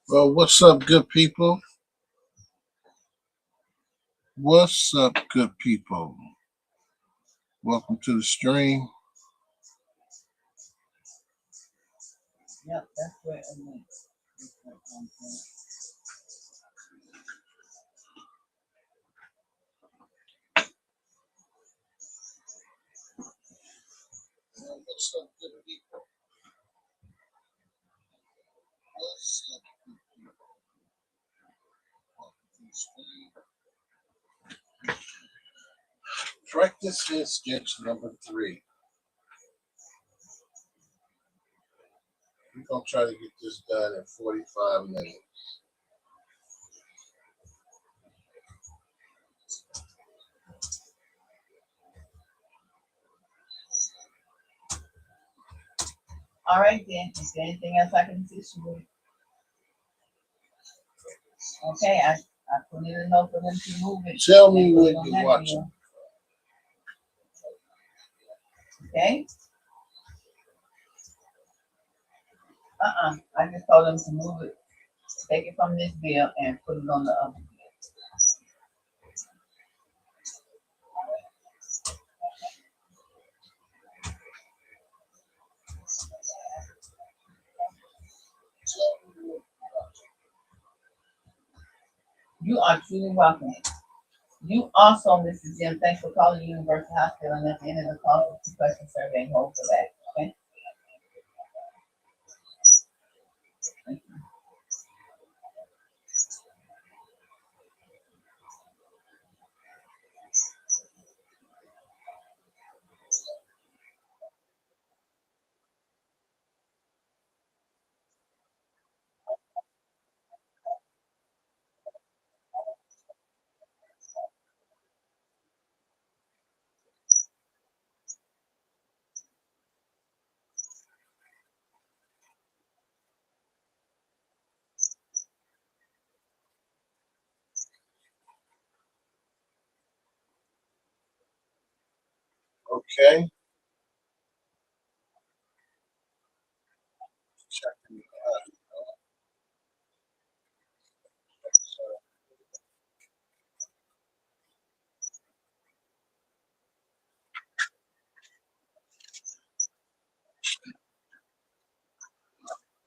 Well, what's up, good people? What's up, good people? Welcome to the stream. Yep, that's where it went. What's up, good people? What's up, good people? Welcome to the stream. Practice hit sketch number 3. We're going to try to get this done in 45 minutes. All right, then. Is there anything else I can assist you with? Okay, I put in a note for them to move it. Tell me what you're watching. Okay? I just told them to move it. Take it from this bill and put it on the other bill. You are truly welcome. You also, Mrs. Jim, thanks for calling University Hospital, and at the end of the call, 2-question survey and hold for that. Okay? Thank you. Okay? Checking it out.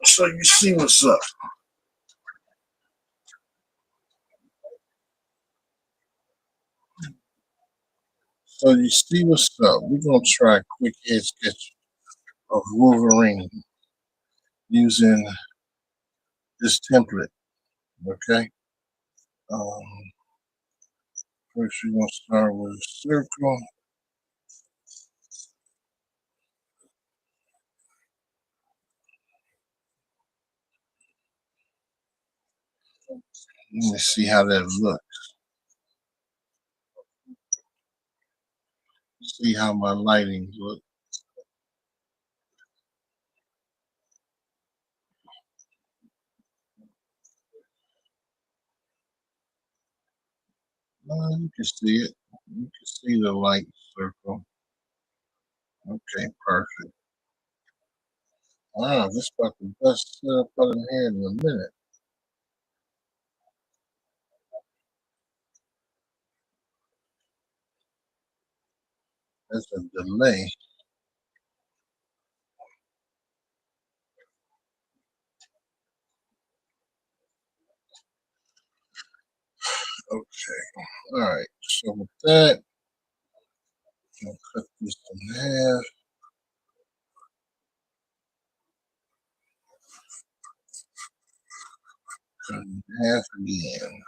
So you see what's up. So you see what's up. We're going to try a quick head sketch of Wolverine using this template. Okay. Um, First, we're going to start with a circle. Let's see how that looks. See how my lighting looks. You can see it. You can see the light circle. Okay, perfect. Wow, this about the best setup I've had in a minute. That's a delay. Okay. All right. So with that, I'll cut this in half. Cut it in half again.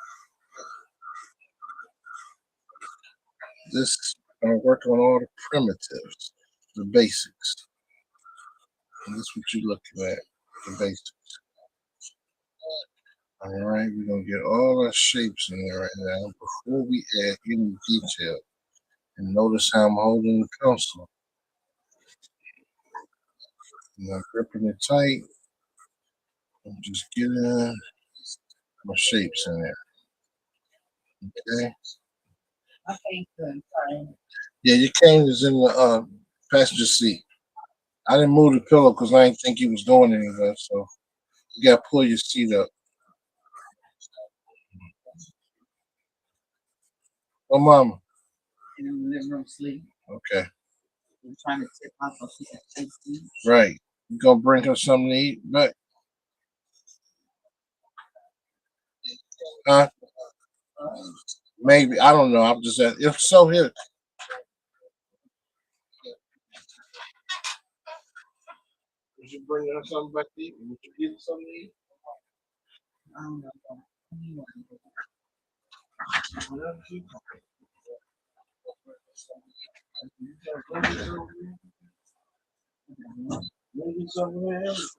This I'm working on all the primitives, the basics. And that's what you're looking at, the basics. All right, we're gonna get all our shapes in there right now before we add any detail. And notice how I'm holding the pencil. I'm not gripping it tight. I'm just getting my shapes in there. Okay. Okay, good. Sorry. Yeah, your cane is in the passenger seat. I didn't move the pillow because I didn't think he was doing anything. So you gotta pull your seat up. Oh, mama. in the living room sleep. Okay. I'm trying to tip off so she can stay asleep. Right. You gonna bring her something to eat? But huh? Maybe. I don't know. I'm just saying. If so, here. Would you bring her something back to eat? Would you get something to eat? I don't know. Whatever she maybe something else.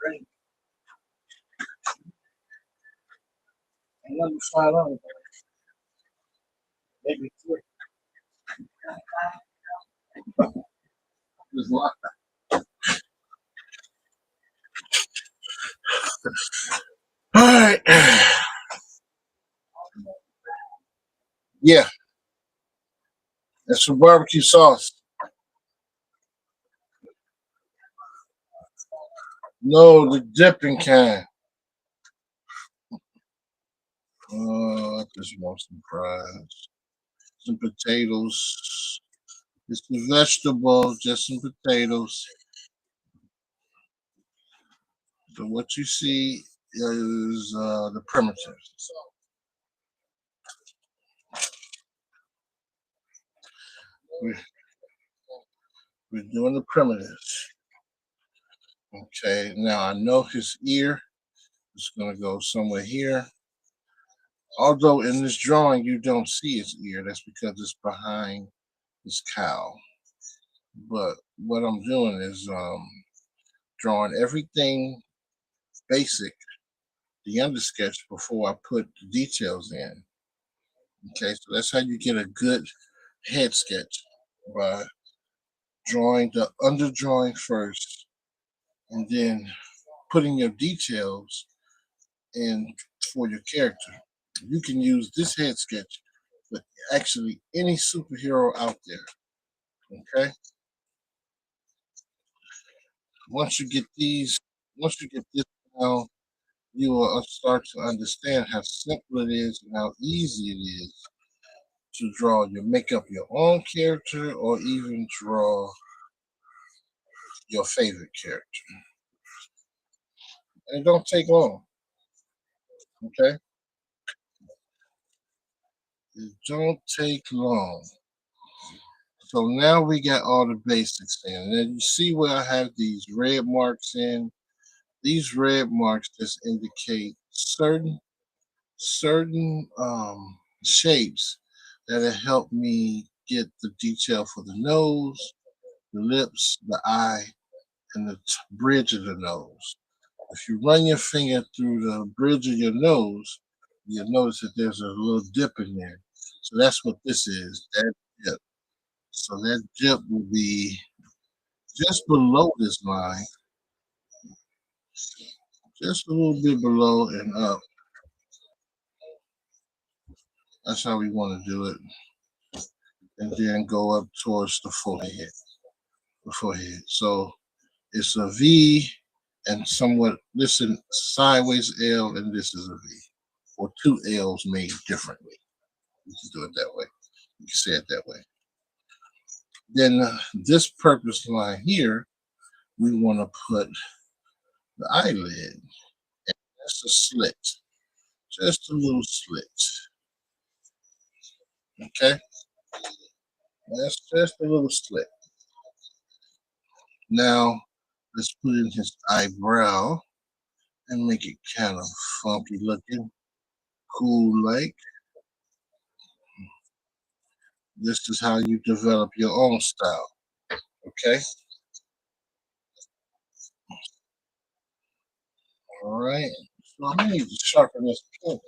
Great. And let me find out. Maybe three. There's a lot. All right. Yeah, that's some barbecue sauce. No, the dipping kind. I just want some fries, some potatoes. It's the vegetables, just some potatoes. So what you see is the primitives. We're, we're doing the primitives. Okay, now I know his ear is going to go somewhere here. Although in this drawing you don't see his ear, that's because it's behind his cowl. But what I'm doing is drawing everything basic, the undersketch, before I put the details in. Okay, so that's how you get a good head sketch, by drawing the underdrawing first and then putting your details in for your character. You can use this head sketch with actually any superhero out there. Okay. Once you get these, once you get this down, you will start to understand how simple it is and how easy it is to draw your make up your own character or even draw your favorite character. And it don't take long. Okay. It don't take long. So now we got all the basics in. And then you see where I have these red marks in. These red marks just indicate certain shapes that'll help me get the detail for the nose, the lips, the eye, and the bridge of the nose. If you run your finger through the bridge of your nose, you'll notice that there's a little dip in there. So that's what this is, that dip. So that dip will be just below this line, just a little bit below and up. That's how we want to do it. And then go up towards the forehead. The forehead. So it's a V and somewhat this is sideways L and this is a V. Or two L's made differently. You can do it that way. You can say it that way. Then this purpose line here, we want to put the eyelid. That's a slit. Just a little slit. Okay? That's just a little slit. Now, let's put in his eyebrow and make it kind of funky looking, cool like. This is how you develop your own style. Okay? All right. So I'm going to need to sharpen this pen.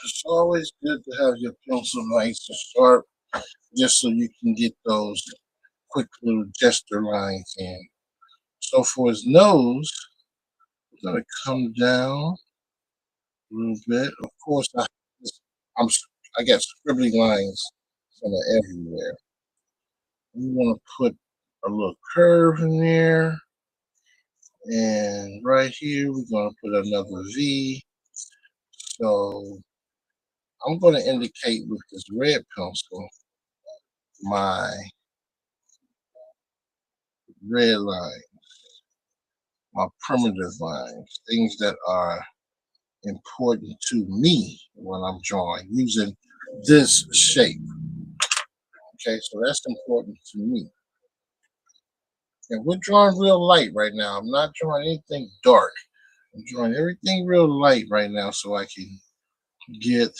It's always good to have your pencil nice and sharp, just so you can get those quick little gesture lines in. So for his nose, we're gonna come down a little bit. Of course, I'm I got scribbly lines kind of everywhere. We want to put a little curve in there, and right here we're gonna put another V. So I'm going to indicate with this red pencil my red line, my primitive lines, things that are important to me when I'm drawing using this shape. Okay, so that's important to me. And we're drawing real light right now. I'm not drawing anything dark. I'm drawing everything real light right now so I can get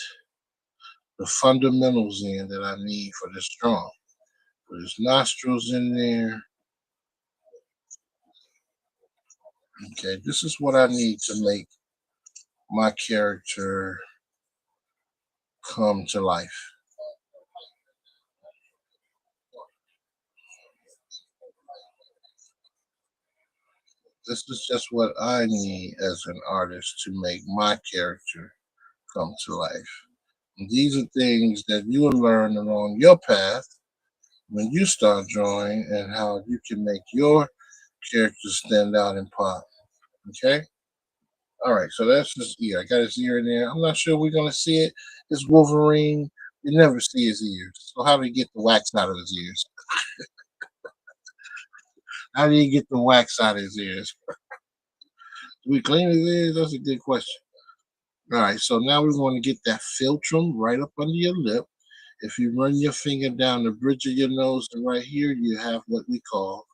the fundamentals in that I need for this drawing. Put his nostrils in there. Okay, this is what I need to make my character come to life. This is just what I need as an artist to make my character come to life. And these are things that you will learn along your path when you start drawing and how you can make your character stand out and pop. Okay? All right, so that's his ear. I got his ear in there. I'm not sure we're going to see it. It's Wolverine. You never see his ears. So how do you get the wax out of his ears? How do you get the wax out of his ears? Do we clean his ears? That's a good question. All right, so now we want to get that philtrum right up under your lip. If you run your finger down the bridge of your nose and right here, you have what we call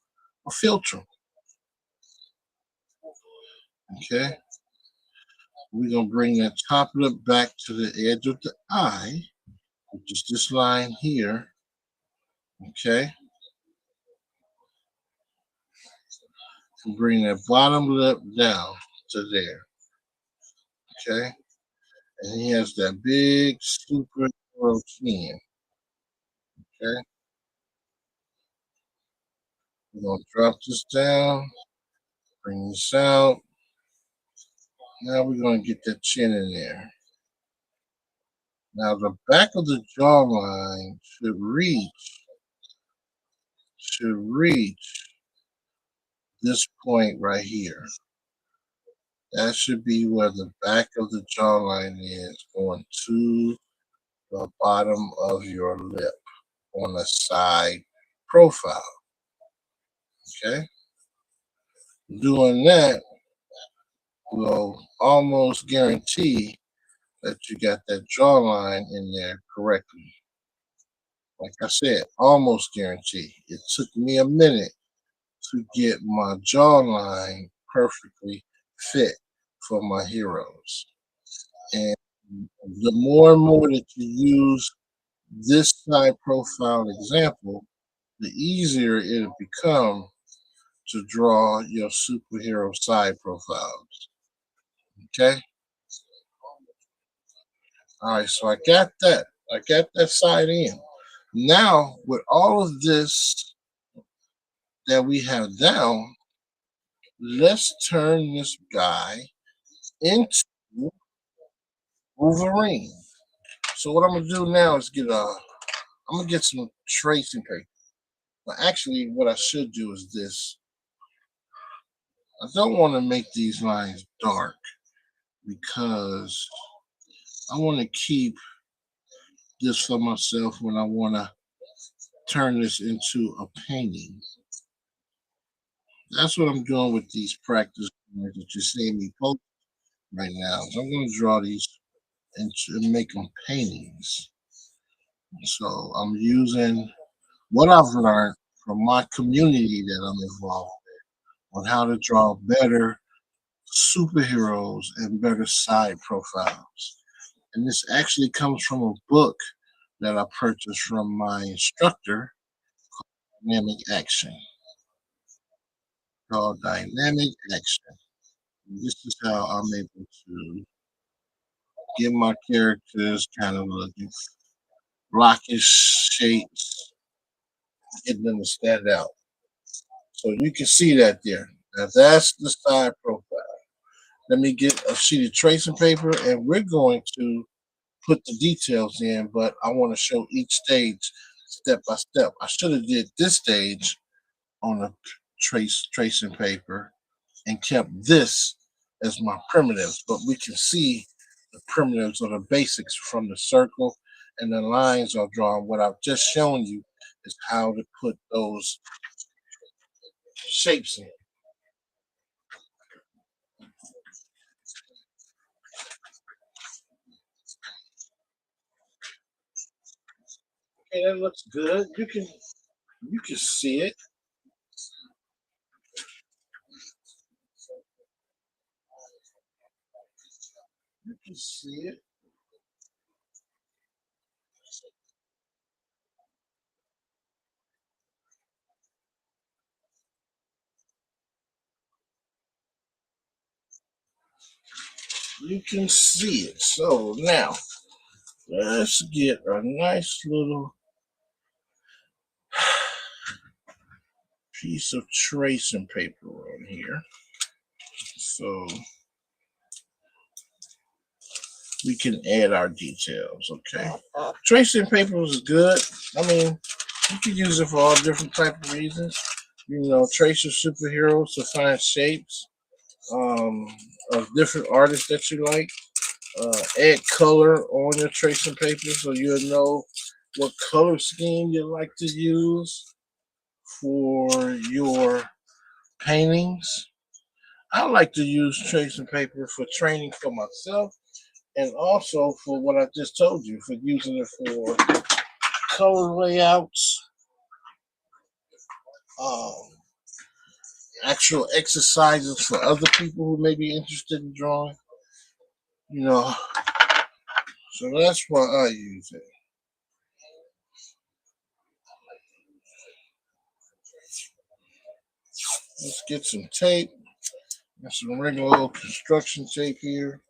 a philtrum. Okay, we're gonna bring that top lip back to the edge of the eye, which is this line here. Okay, and bring that bottom lip down to there. Okay, and he has that big superhero chin. Okay, we're gonna drop this down, bring this out. Now we're gonna get that chin in there. Now the back of the jawline should reach this point right here. That should be where the back of the jawline is, going to the bottom of your lip on the side profile. Okay, doing that will almost guarantee that you got that jawline in there correctly. Like I said, almost guarantee. It took me a minute to get my jawline perfectly fit for my heroes. And the more and more that you use this side profile example, the easier it'll become to draw your superhero side profiles. Okay? All right, so I got that. I got that side in. Now, with all of this that we have down, let's turn this guy into Wolverine. So what I'm gonna do now is I'm gonna get some tracing paper. Well, actually, what I should do is this. I don't want to make these lines dark because I want to keep this for myself when I want to turn this into a painting. That's what I'm doing with these practice lines that you're seeing me post right now. So I'm going to draw these and make them paintings. So I'm using what I've learned from my community that I'm involved in on how to draw better superheroes and better side profiles. And this actually comes from a book that I purchased from my instructor, Dynamic Action, called Dynamic Action. And this is how I'm able to get my characters kind of looking blockish shapes, get them to stand out. So you can see that there. Now that's the side profile. Let me get a sheet of tracing paper and we're going to put the details in, but I want to show each stage step by step. I should have did this stage on a tracing paper and kept this as my primitives, but we can see the primitives or the basics from the circle and the lines are drawn. What I've just shown you is how to put those shapes in. Okay, that looks good. You can see it. You can see it. You can see it. So now let's get a nice little piece of tracing paper on here. So we can add our details, okay? Tracing paper is good. I mean, you can use it for all different type of reasons. You know, trace your superheroes to find shapes of different artists that you like. Add color on your tracing paper so you'll know what color scheme you like to use for your paintings. I like to use tracing paper for training for myself and also for what I just told you, for using it for color layouts, um, actual exercises for other people who may be interested in drawing. You know, so that's why I use it. Let's get some tape. Got some regular old construction tape here.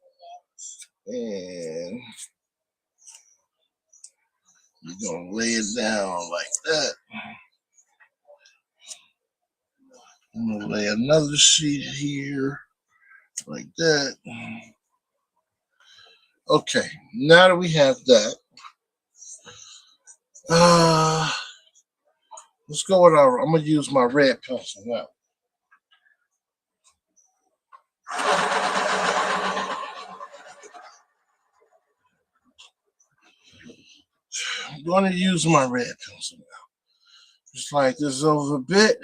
And you're going to lay it down like that. I'm going to lay another sheet here like that. Okay, now that we have that, let's go with I'm going to use my red pencil now. I'm going to use my red pencil now. Just like this over a bit.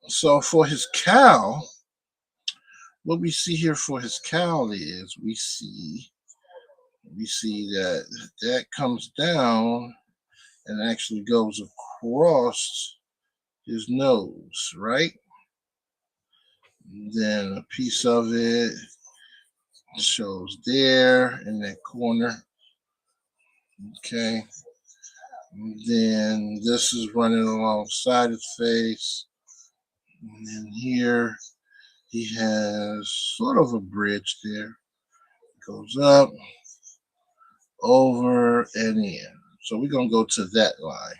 So for his cow, what we see here for his cow is we see that that comes down and actually goes across his nose, right? And then a piece of it shows there in that corner. Okay. And then this is running alongside his face. And then here he has sort of a bridge there. Goes up, over, and in. So we're gonna go to that line.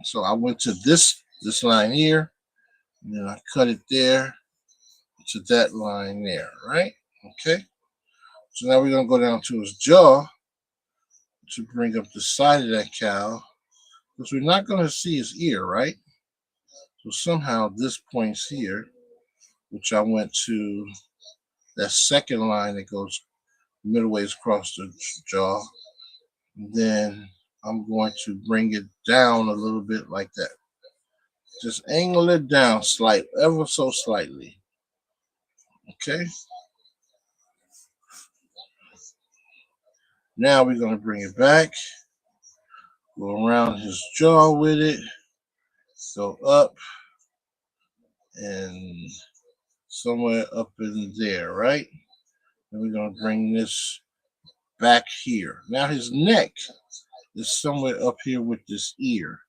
So I went to this line here, and then I cut it there to that line there, right? Okay. So now we're gonna go down to his jaw to bring up the side of that cow, because we're not gonna see his ear, right? So somehow this points here, which I went to that second line that goes midways across the jaw. And then I'm going to bring it down a little bit like that. Just angle it down ever so slightly. Okay. Now we're going to bring it back, go around his jaw with it, go up, and somewhere up in there, right? And we're going to bring this back here. Now his neck is somewhere up here with this ear.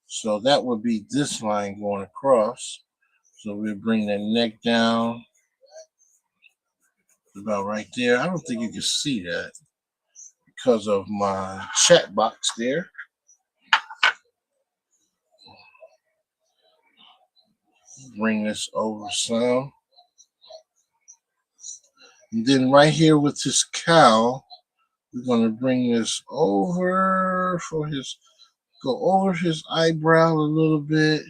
So that would be this line going across. So we'll bring that neck down about right there. I don't think you can see that because of my chat box there. Bring this over some. And then right here with his cowl, we're going to bring this over for his, go over his eyebrow a little bit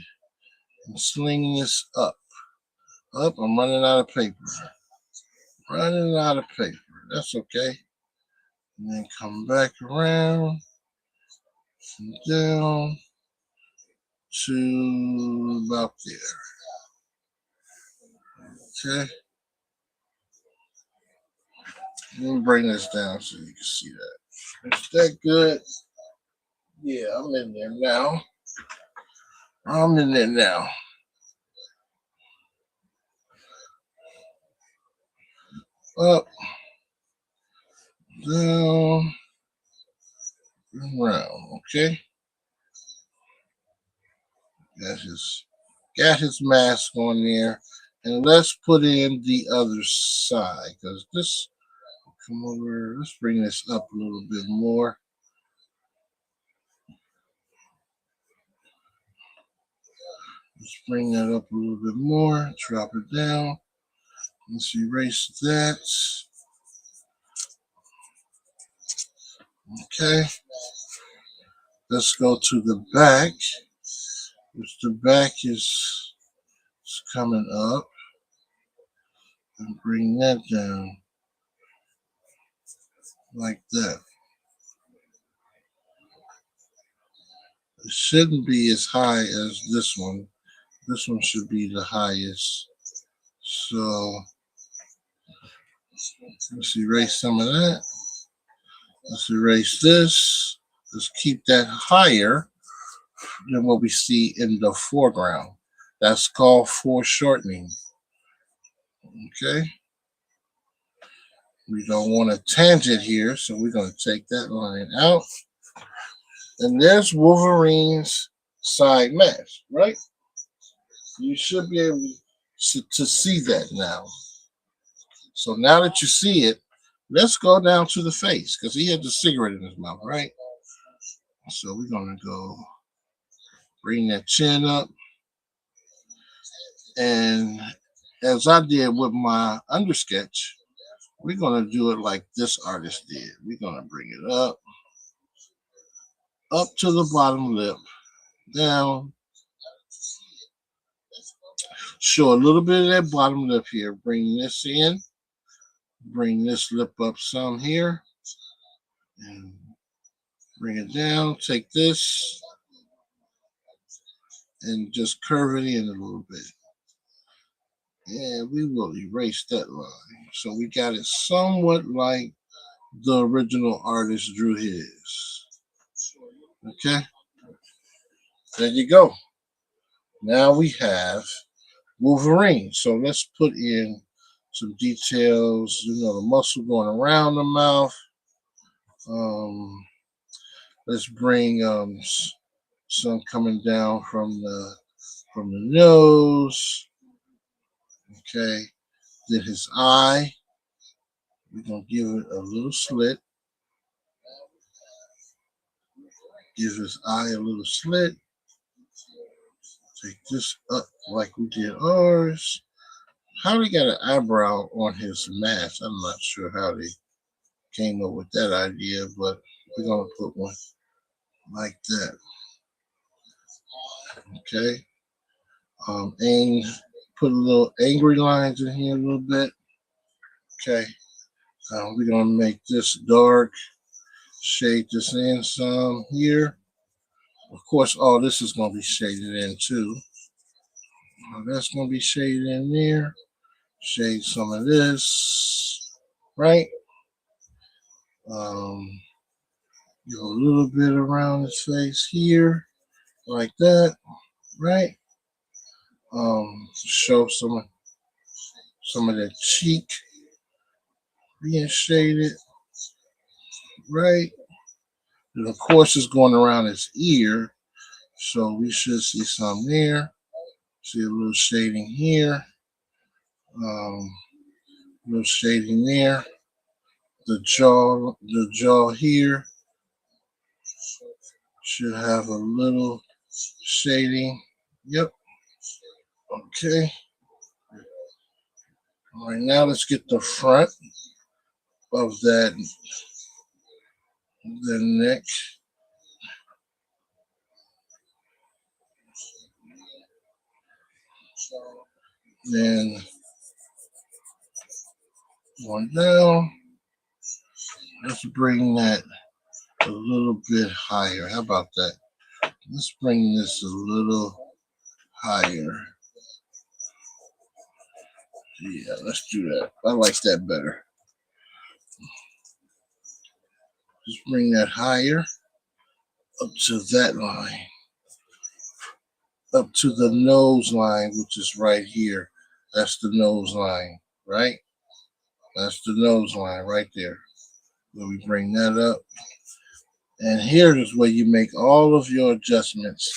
and sling this up. Up, I'm running out of paper. Running out of paper. That's okay. And then come back around and down to about there. Okay. Let me bring this down so you can see that. Is that good? Yeah, I'm in there now. I'm in there now. Up, down, and around. Okay. Got his mask on there. And let's put in the other side because this, come over, let's bring this up a little bit more. Let's bring that up a little bit more, drop it down. Let's erase that. Okay. Let's go to the back. Which the back is coming up. And bring that down like that. It shouldn't be as high as this one. This one should be the highest. So let's erase some of that. Let's erase this. Let's keep that higher than what we see in the foreground. That's called foreshortening. Okay. We don't want a tangent here, so we're going to take that line out. And there's Wolverine's side mask, right? You should be able to see that now. So now that you see it, let's go down to the face because he had the cigarette in his mouth, right? So we're going to go bring that chin up. And as I did with my undersketch, we're going to do it like this artist did. We're going to bring it up to the bottom lip, down. Show a little bit of that bottom lip here. Bring this in. Bring this lip up some here. And bring it down. Take this and just curve it in a little bit. And we will erase that line. So we got it somewhat like the original artist drew his. Okay. There you go. Now we have Wolverine. So let's put in some details. You know, the muscle going around the mouth. Let's bring some coming down from the nose. Okay. Then his eye. We're gonna give it a little slit. Give his eye a little slit. Take this up like we did ours. How they got an eyebrow on his mask? I'm not sure how they came up with that idea, but we're gonna put one like that. Okay. And put a little angry lines in here a little bit. Okay. We're gonna make this dark. Shade this in some here. Of course, all this is gonna be shaded in too. That's gonna be shaded in there. Shade some of this, right? Go a little bit around his face here, like that, right? Show some of that cheek being shaded, right? And of course, it's going around his ear, so we should see some there. See a little shading here, a little shading there. The jaw here should have a little shading. Yep. Okay. All right, now let's get the front of that, the neck. Then one down. Let's bring that a little bit higher. How about that? Let's bring this a little higher. Yeah, let's do that. I like that better. Just bring that higher up to that line, up to the nose line, which is right here. That's the nose line, right? That's the nose line right there. So we bring that up. And here is where you make all of your adjustments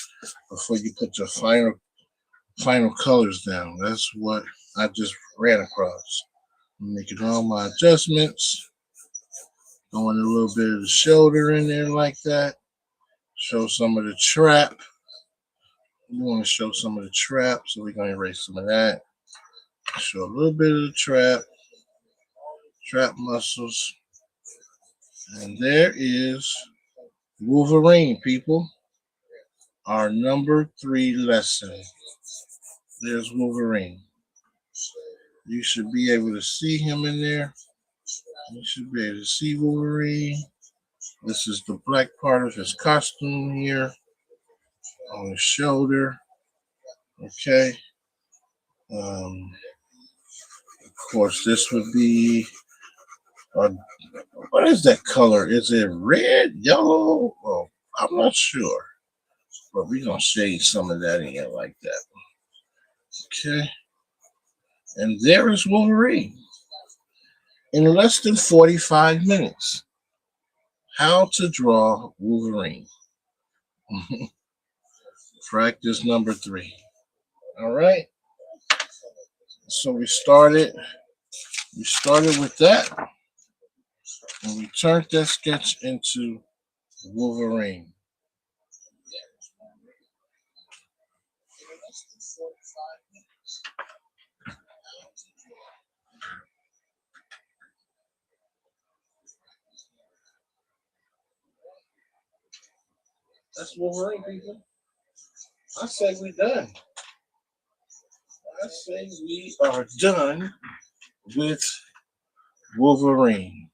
before you put your final colors down. That's what I just ran across. I'm making all my adjustments. Throwing a little bit of the shoulder in there like that. Show some of the trap. We want to show some of the trap, so we're going to erase some of that. Show a little bit of the trap muscles. And there is Wolverine, people. Our number 3 lesson. There's Wolverine. You should be able to see him in there. You should be able to see Wolverine. This is the black part of his costume here on his shoulder. Okay. Of course, this would be, what is that color? Is it red, yellow? Well, I'm not sure. But we're going to shade some of that in here like that. Okay. And there is Wolverine. In less than 45 minutes. How to draw Wolverine. Practice number 3. All right. So we started with that. And we turned that sketch into Wolverine. That's Wolverine, people. I say we done. I say we are done with Wolverine.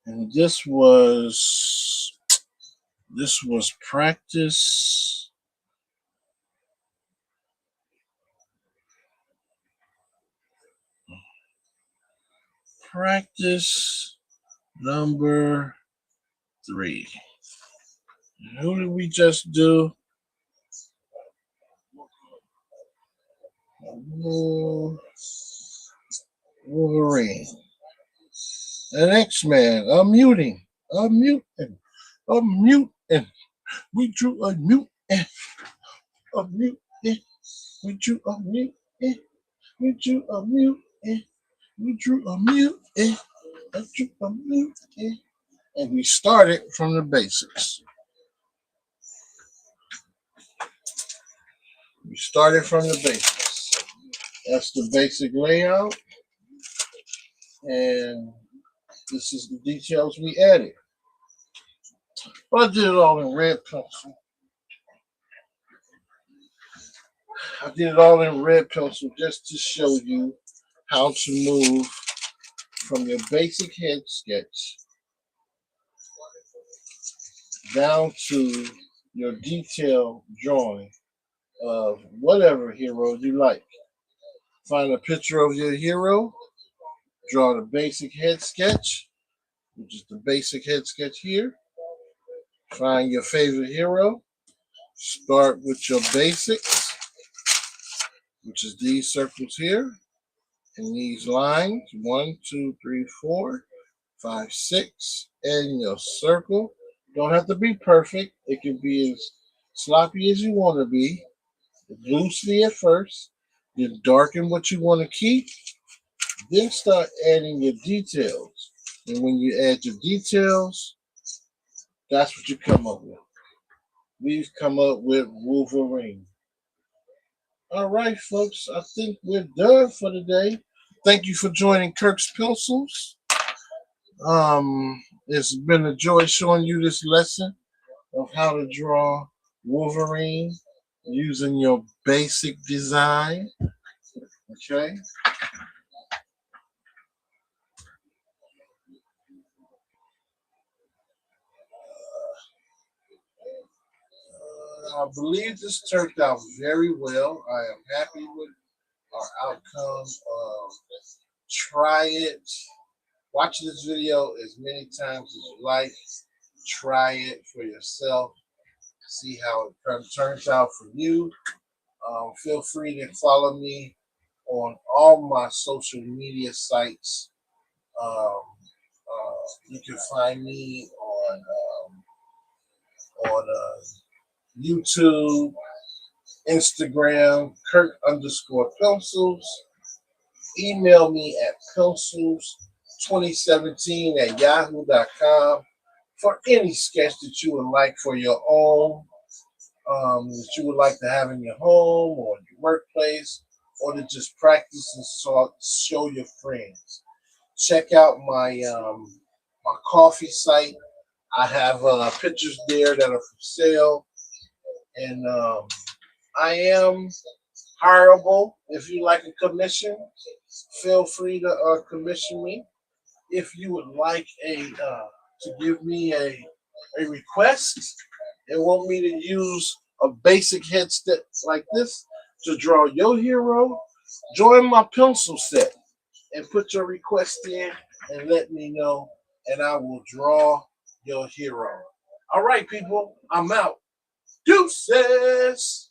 And this was practice number 3. Who did we just do? Wolverine. An X-Man. A mutant. We drew a mutant. A mutant. We drew a mutant. We drew a mutant. We drew a mutant. I drew a mutant. And we started from the basics. We started from the basics. That's the basic layout. And this is the details we added. But I did it all in red pencil. I did it all in red pencil just to show you how to move from your basic head sketch down to your detailed drawing of whatever hero you like. Find a picture of your hero, draw the basic head sketch, which is the basic head sketch here. Find your favorite hero, start with your basics, which is these circles here, and these lines, 1, 2, 3, 4, 5, 6, and your circle. Don't have to be perfect. It can be as sloppy as you want to be. Loosely at first, then darken what you want to keep, then start adding your details. And when you add your details, that's what you come up with. We've come up with Wolverine. All right, folks. I think we're done for today. Thank you for joining Kirk's Pencils. It's been a joy showing you this lesson of how to draw Wolverine using your basic design. Okay. I believe this turned out very well. I am happy with our outcome. Try it. Watch this video as many times as you like. Try it for yourself. See how it turns out for you. Feel free to follow me on all my social media sites. You can find me on YouTube, Instagram, Kirk_pencils. Email me at pencils2017@yahoo.com for any sketch that you would like for your own, that you would like to have in your home or your workplace, or to just practice and show your friends. Check out my coffee site. I have pictures there that are for sale, and I am hireable. If you like a commission, feel free to commission me. If you would like to give me a request and want me to use a basic head step like this to draw your hero, join my pencil set and put your request in and let me know, and I will draw your hero. All right, people, I'm out. Deuces.